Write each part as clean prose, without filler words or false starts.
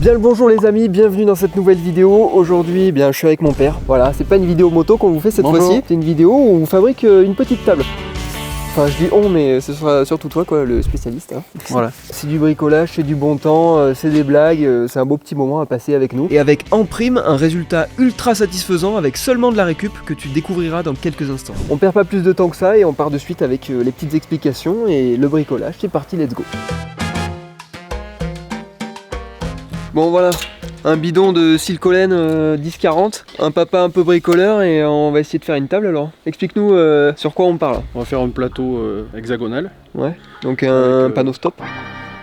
Bien le bonjour les amis, bienvenue dans cette nouvelle vidéo. Aujourd'hui, je suis avec mon père. Voilà, c'est pas une vidéo moto qu'on vous fait cette fois-ci. C'est une vidéo où on fabrique une petite table. Enfin, je dis on, mais ce sera surtout toi, quoi, le spécialiste. Hein. Voilà. C'est du bricolage, c'est du bon temps, c'est des blagues, c'est un beau petit moment à passer avec nous. Et avec en prime, un résultat ultra satisfaisant avec seulement de la récup que tu découvriras dans quelques instants. On perd pas plus de temps que ça et on part de suite avec les petites explications et le bricolage. C'est parti, let's go. Bon voilà, un bidon de Silcolène 10-40, un papa un peu bricoleur et on va essayer de faire une table alors. Explique-nous sur quoi on parle. On va faire un plateau hexagonal. Ouais, donc un panneau stop.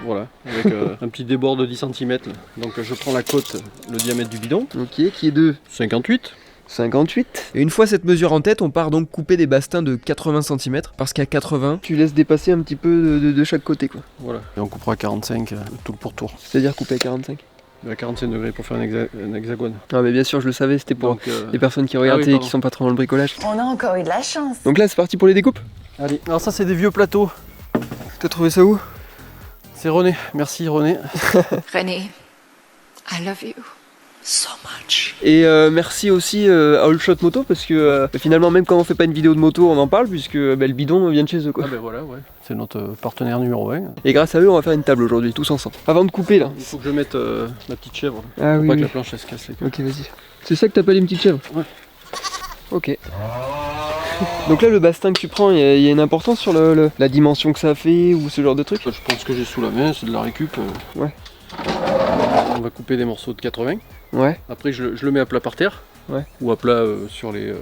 Voilà, avec un petit débord de 10 cm. Donc je prends la côte, le diamètre du bidon. Ok, qui est de 58. 58. Et une fois cette mesure en tête, on part donc couper des bastins de 80 cm parce qu'à 80, tu laisses dépasser un petit peu de chaque côté quoi. Voilà, et on coupera à 45 tout le pourtour. C'est-à-dire couper à 45 ? À 45 degrés pour faire un hexagone. Ah mais bien sûr, je le savais, c'était pour les personnes qui regardent et qui sont pas trop dans le bricolage. On a encore eu de la chance. Donc là, c'est parti pour les découpes. Allez, alors ça c'est des vieux plateaux. T'as trouvé ça où? C'est René, merci René. René, I love you so much. Et merci aussi à All Shot Moto parce que finalement même quand on fait pas une vidéo de moto on en parle puisque le bidon vient de chez eux quoi. Ah ben voilà, ouais. C'est notre partenaire numéro 1. Et grâce à eux on va faire une table aujourd'hui tous ensemble. Avant de couper là. Il faut que je mette ma petite chèvre. Ah pour oui, pas oui. que la planche elle se casse les couilles. Ok vas-y. C'est ça que t'appelles une petite chèvre? Ouais. Ok. Donc là le bastin que tu prends, il y a une importance sur la dimension que ça fait ou ce genre de truc? Je prends ce que j'ai sous la main, c'est de la récup. Ouais. On va couper des morceaux de 80. Ouais. Après je le mets à plat par terre. Ouais. Ou à plat sur les...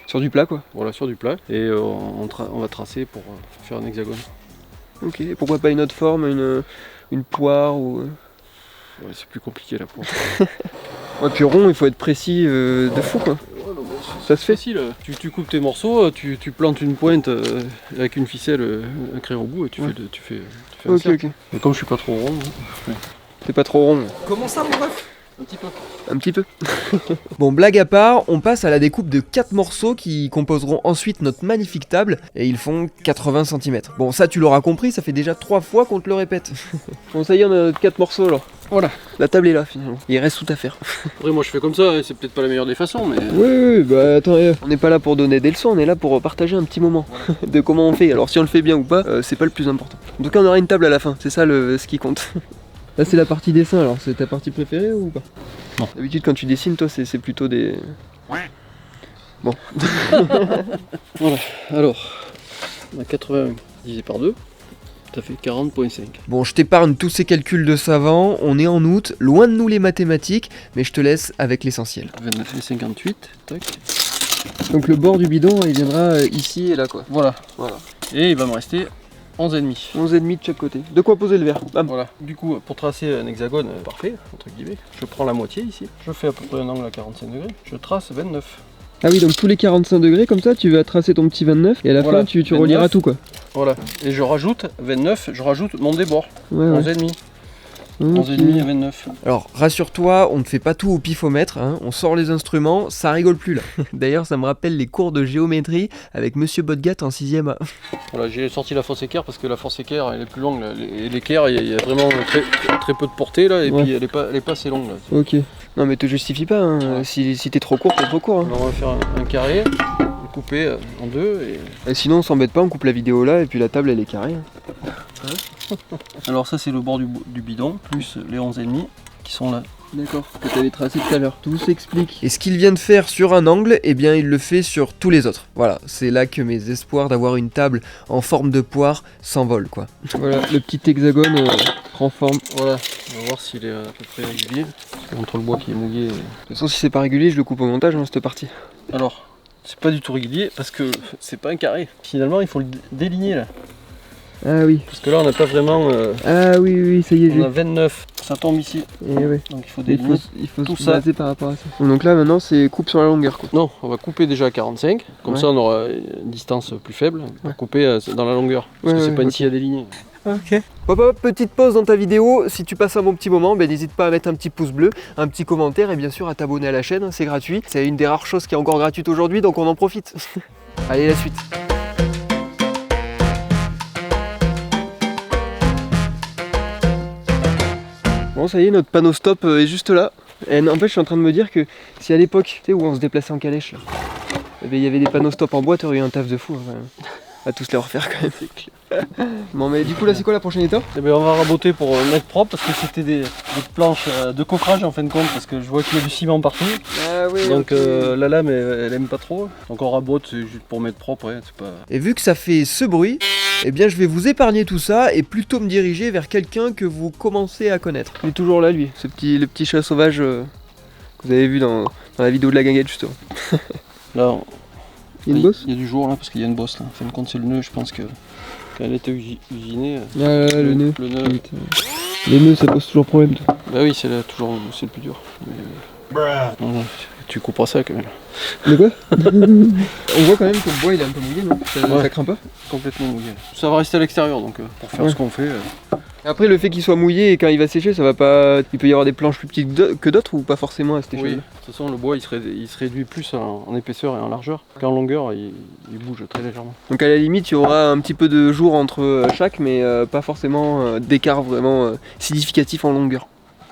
Sur du plat quoi. Voilà, sur du plat. Et on va tracer pour faire un hexagone. Ok. Et pourquoi pas une autre forme, une poire ou... Ouais, c'est plus compliqué la poire. Ouais, puis rond, il faut être précis de fou quoi. Ouais, non, ça se fait. Facile. Tu coupes tes morceaux, tu plantes une pointe avec une ficelle, un crayon au bout et tu fais un cercle. Ok. Et comme je suis pas trop rond, C'est pas trop rond. Comment ça mon ref? un petit peu. Un petit peu. Bon, blague à part, on passe à la découpe de 4 morceaux qui composeront ensuite notre magnifique table et ils font 80 cm. Bon, ça tu l'auras compris, ça fait déjà 3 fois qu'on te le répète. Bon, ça y est, on a notre 4 morceaux alors. Voilà. La table est là finalement. Il reste tout à faire. Après moi je fais comme ça, c'est peut-être pas la meilleure des façons, mais... Oui, bah attends, on n'est pas là pour donner des leçons, on est là pour partager un petit moment de comment on fait. Alors si on le fait bien ou pas, c'est pas le plus important. En tout cas, on aura une table à la fin, c'est ça ce qui compte. Là c'est la partie dessin, alors c'est ta partie préférée ou pas? Non. D'habitude quand tu dessines, toi c'est plutôt des... Bon. Voilà, alors, on a 80 divisé par 2, ça fait 40,5. Bon, je t'épargne tous ces calculs de savant, on est en août, loin de nous les mathématiques, mais je te laisse avec l'essentiel. 29 et 58, tac. Donc le bord du bidon, il viendra ici et là quoi. Voilà. Voilà. Et il va me rester 11,5. 11,5 de chaque côté. De quoi poser le verre. Bam. Voilà. Du coup, pour tracer un hexagone parfait, entre guillemets, je prends la moitié ici, je fais à peu près un angle à 45 degrés, je trace 29. Ah oui, donc tous les 45 degrés comme ça, tu vas tracer ton petit 29 et à la Voilà, fin tu 29. relieras tout quoi. Voilà. Et je rajoute 29, je rajoute mon débord. Ouais, ouais. 11,5. Ok. 11,5 à 29. Alors rassure-toi, on ne fait pas tout au pifomètre, hein. On sort les instruments, ça rigole plus là. D'ailleurs ça me rappelle les cours de géométrie avec Monsieur Bodgat en 6ème A. Voilà, j'ai sorti la fosse équerre parce que la fosse équerre elle est plus longue là. L'équerre il y a vraiment très peu de portée là et Ouais. puis elle est pas assez longue là. Ok. Non mais te justifie pas, hein. Ouais. Si t'es trop court, t'es trop court. Hein. Alors on va faire un carré, couper en deux et... Et sinon on s'embête pas, on coupe la vidéo là et puis la table elle est carrée. Alors ça c'est le bord du bidon, plus les 11,5 qui sont là. D'accord, que t'avais tracé tout à l'heure, tout s'explique. Et ce qu'il vient de faire sur un angle, eh bien il le fait sur tous les autres. Voilà, c'est là que mes espoirs d'avoir une table en forme de poire s'envolent quoi. Voilà, le petit hexagone prend forme. Voilà, on va voir s'il est à peu près régulier. Entre le bois qui est mouillé. De toute façon si c'est pas régulier, je le coupe au montage hein, cette partie. Alors, c'est pas du tout régulier parce que c'est pas un carré. Finalement il faut le déligner là. Ah oui. Parce que là on n'a pas vraiment... Ah oui, oui, ça y est, on a 29, ça tombe ici. Et ouais. Donc il faut Il déligner. faut tout se ça. baser par rapport à ça. Donc là maintenant c'est coupe sur la longueur quoi. Non, on va couper déjà à 45, comme Ouais. ça on aura une distance plus faible pour couper dans la longueur. Parce Ouais, que c'est ouais, pas une ok. scie à déligner. Ok. Papa, petite pause dans ta vidéo. Si tu passes un bon petit moment, n'hésite pas à mettre un petit pouce bleu, un petit commentaire et bien sûr à t'abonner à la chaîne, c'est gratuit. C'est une des rares choses qui est encore gratuite aujourd'hui, donc on en profite. Allez, la suite. Bon, ça y est, notre panneau stop est juste là. Et en fait, je suis en train de me dire que si à l'époque, tu sais, où on se déplaçait en calèche, là, eh ben, il y avait des panneaux stop en bois, t'aurais eu un taf de fou. Hein, quand même. À tous les refaire quand même. C'est clair. Bon, mais du coup, là, c'est quoi la prochaine étape? Eh ben, on va raboter pour mettre propre parce que c'était des planches de coffrage en fin de compte parce que je vois qu'il y a du ciment partout. Ah oui. Donc okay. la lame elle aime pas trop. Donc on rabote juste pour mettre propre. Ouais, c'est pas... Et vu que ça fait ce bruit, eh bien je vais vous épargner tout ça et plutôt me diriger vers quelqu'un que vous commencez à connaître. Il est toujours là lui, le petit chat sauvage que vous avez vu dans la vidéo de la guinguette justement. Là, il y a une bosse? Il y a du jour là parce qu'il y a une bosse là. En fin de compte c'est le nœud, je pense que quand elle était usinée. Le nœud. Le nœud. Les nœuds ça pose toujours problème. Toi. Bah oui, c'est le plus dur. Non, tu couperas ça quand même. De quoi? On voit quand même que le bois il est un peu mouillé, non? Ça craint pas? Complètement mouillé. Ça va rester à l'extérieur donc pour faire ce qu'on fait. Après le fait qu'il soit mouillé et quand il va sécher, ça va pas. Il peut y avoir des planches plus petites que d'autres ou pas forcément à cette échelle? Oui, de toute façon le bois il se réduit plus en épaisseur et en largeur qu'en longueur, il bouge très légèrement. Donc à la limite il y aura un petit peu de jour entre chaque mais pas forcément d'écart vraiment significatif en longueur.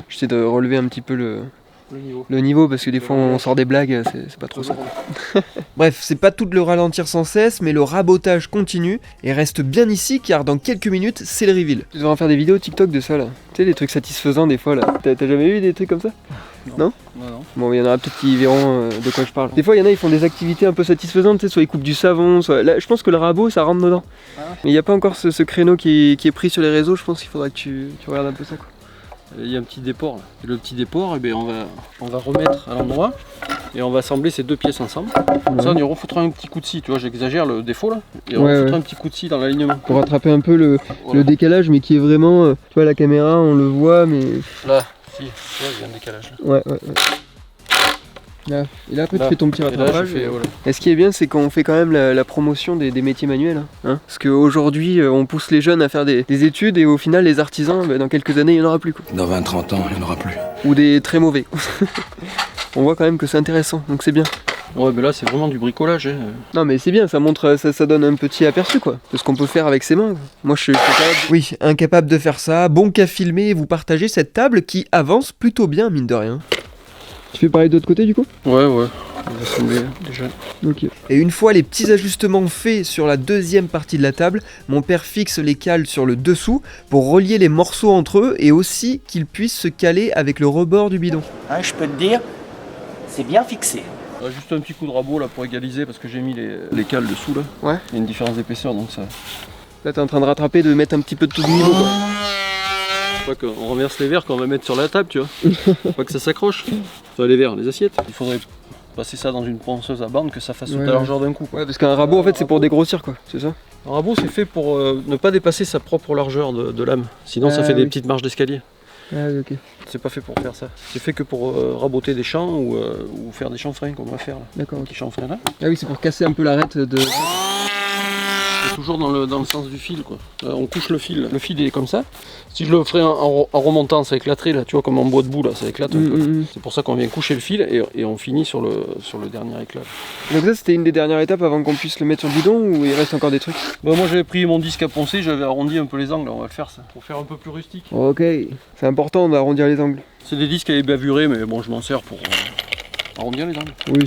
J'essaie de relever un petit peu le niveau parce que des fois on sort des blagues, c'est pas trop ça. Bref, c'est pas tout de le ralentir sans cesse, mais le rabotage continue et reste bien ici car dans quelques minutes c'est le reveal. Tu devrais en faire des vidéos TikTok de ça là. Tu sais, des trucs satisfaisants des fois là. T'as jamais vu des trucs comme ça? Non. Bon, il y en aura peut-être qui verront de quoi je parle. Des fois, il y en a, ils font des activités un peu satisfaisantes, tu sais, soit ils coupent du savon, soit... Là, je pense que le rabot, ça rentre dedans. Mais il n'y a pas encore ce créneau qui est pris sur les réseaux, je pense qu'il faudra que tu regardes un peu ça quoi. Il y a un petit déport là. Et le petit déport, eh bien, on va remettre à l'endroit et on va assembler ces deux pièces ensemble. Comme ça on y refoutra un petit coup de scie, tu vois, j'exagère le défaut là. Et on refoutra un petit coup de scie dans l'alignement. Pour rattraper un peu le décalage, mais qui est vraiment, tu vois, la caméra, on le voit, mais... Là, si, tu vois, il y a un décalage là. Ouais. Là. Et là après tu fais ton petit rattrapage. Et ce qui est bien c'est qu'on fait quand même la promotion des métiers manuels. Hein, parce qu'aujourd'hui on pousse les jeunes à faire des études et au final les artisans, dans quelques années il n'y en aura plus quoi. Dans 20-30 ans il n'y en aura plus. Ou des très mauvais. On voit quand même que c'est intéressant, donc c'est bien. Ouais mais là c'est vraiment du bricolage. Hein. Non mais c'est bien, ça montre, ça donne un petit aperçu quoi, de ce qu'on peut faire avec ses mains. Moi je suis incapable. Oui, incapable de faire ça, bon qu'à filmer et vous partager cette table qui avance plutôt bien mine de rien. Tu fais pareil de l'autre côté du coup? Ouais, on va assembler déjà. Ok. Et une fois les petits ajustements faits sur la deuxième partie de la table, mon père fixe les cales sur le dessous pour relier les morceaux entre eux et aussi qu'ils puissent se caler avec le rebord du bidon. Hein, je peux te dire, c'est bien fixé. Juste un petit coup de rabot là pour égaliser parce que j'ai mis les cales dessous là. Ouais. Il y a une différence d'épaisseur donc ça. Là t'es en train de rattraper, de mettre un petit peu de tout de niveau quoi. Pas qu'on renverse les verres qu'on va mettre sur la table, tu vois. Pas que ça s'accroche. Enfin, les verres, les assiettes. Il faudrait passer ça dans une ponceuse à bande que ça fasse toute la largeur d'un coup. Quoi. Ouais, parce qu'un rabot en fait c'est pour dégrossir quoi, c'est ça? Un rabot c'est fait pour ne pas dépasser sa propre largeur de lame. Sinon ça fait des petites marches d'escalier. Ah oui, ok. C'est pas fait pour faire ça. C'est fait que pour raboter des champs ou faire des chanfreins comme on va faire là. D'accord. Petit chanfrein là. Ah oui, c'est pour casser un peu l'arête de... C'est toujours dans le sens du fil quoi. On couche le fil. Le fil il est comme ça. Si je le ferais en remontant, ça éclaterait là, tu vois, comme en bois de boue là, ça éclate un peu. C'est pour ça qu'on vient coucher le fil et on finit sur le dernier éclat. Donc ça c'était une des dernières étapes avant qu'on puisse le mettre sur le bidon ou il reste encore des trucs? Bah moi j'avais pris mon disque à poncer, j'avais arrondi un peu les angles, on va le faire ça, pour faire un peu plus rustique. Ok, c'est important d'arrondir les angles. C'est des disques à bavurés mais bon je m'en sers pour arrondir les angles. Oui,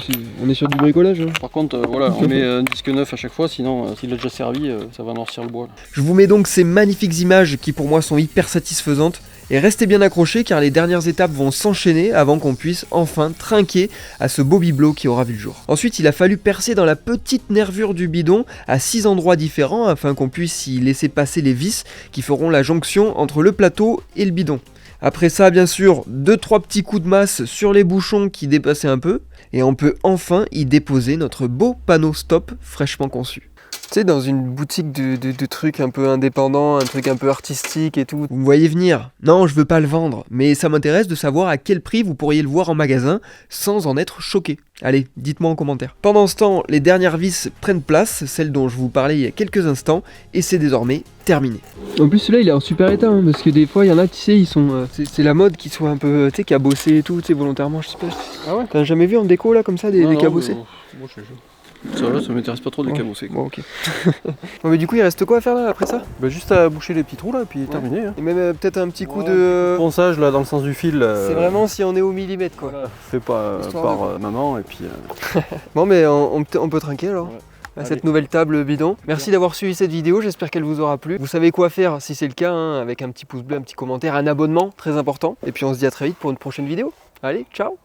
on est sur du bricolage. Hein. Par contre, voilà, on met un disque neuf à chaque fois, sinon s'il a déjà servi, ça va noircir le bois. Là. Je vous mets donc ces magnifiques images qui pour moi sont hyper satisfaisantes. Et restez bien accrochés car les dernières étapes vont s'enchaîner avant qu'on puisse enfin trinquer à ce beau bibelot qui aura vu le jour. Ensuite, il a fallu percer dans la petite nervure du bidon à 6 endroits différents afin qu'on puisse y laisser passer les vis qui feront la jonction entre le plateau et le bidon. Après ça, bien sûr, 2-3 petits coups de masse sur les bouchons qui dépassaient un peu, et on peut enfin y déposer notre beau panneau stop fraîchement conçu. Tu sais, dans une boutique de trucs un peu indépendants, un truc un peu artistique et tout. Vous me voyez venir? Non, je veux pas le vendre, mais ça m'intéresse de savoir à quel prix vous pourriez le voir en magasin sans en être choqué. Allez, dites-moi en commentaire. Pendant ce temps, les dernières vis prennent place, celles dont je vous parlais il y a quelques instants, et c'est désormais terminé. En plus celui-là il est en super état, hein, parce que des fois il y en a, tu sais, ils sont... c'est la mode qui soit un peu, tu sais, cabossé et tout, tu sais, volontairement, je sais pas. Ah ouais? T'as jamais vu en déco là, comme ça, des cabossés? Moi je Ça va, ça m'intéresse pas trop de les cabosser. Bon, ok. Bon, mais du coup, il reste quoi à faire là après ça? Bah, juste à boucher les petits trous là, puis terminé. Hein. Et même peut-être un petit coup de Ponçage là dans le sens du fil. C'est vraiment si on est au millimètre quoi. Voilà, fait par maman et puis. Bon, mais on peut trinquer alors. Ouais. À cette nouvelle table bidon. Merci d'avoir suivi cette vidéo, j'espère qu'elle vous aura plu. Vous savez quoi faire si c'est le cas, hein, avec un petit pouce bleu, un petit commentaire, un abonnement, très important. Et puis on se dit à très vite pour une prochaine vidéo. Allez, ciao!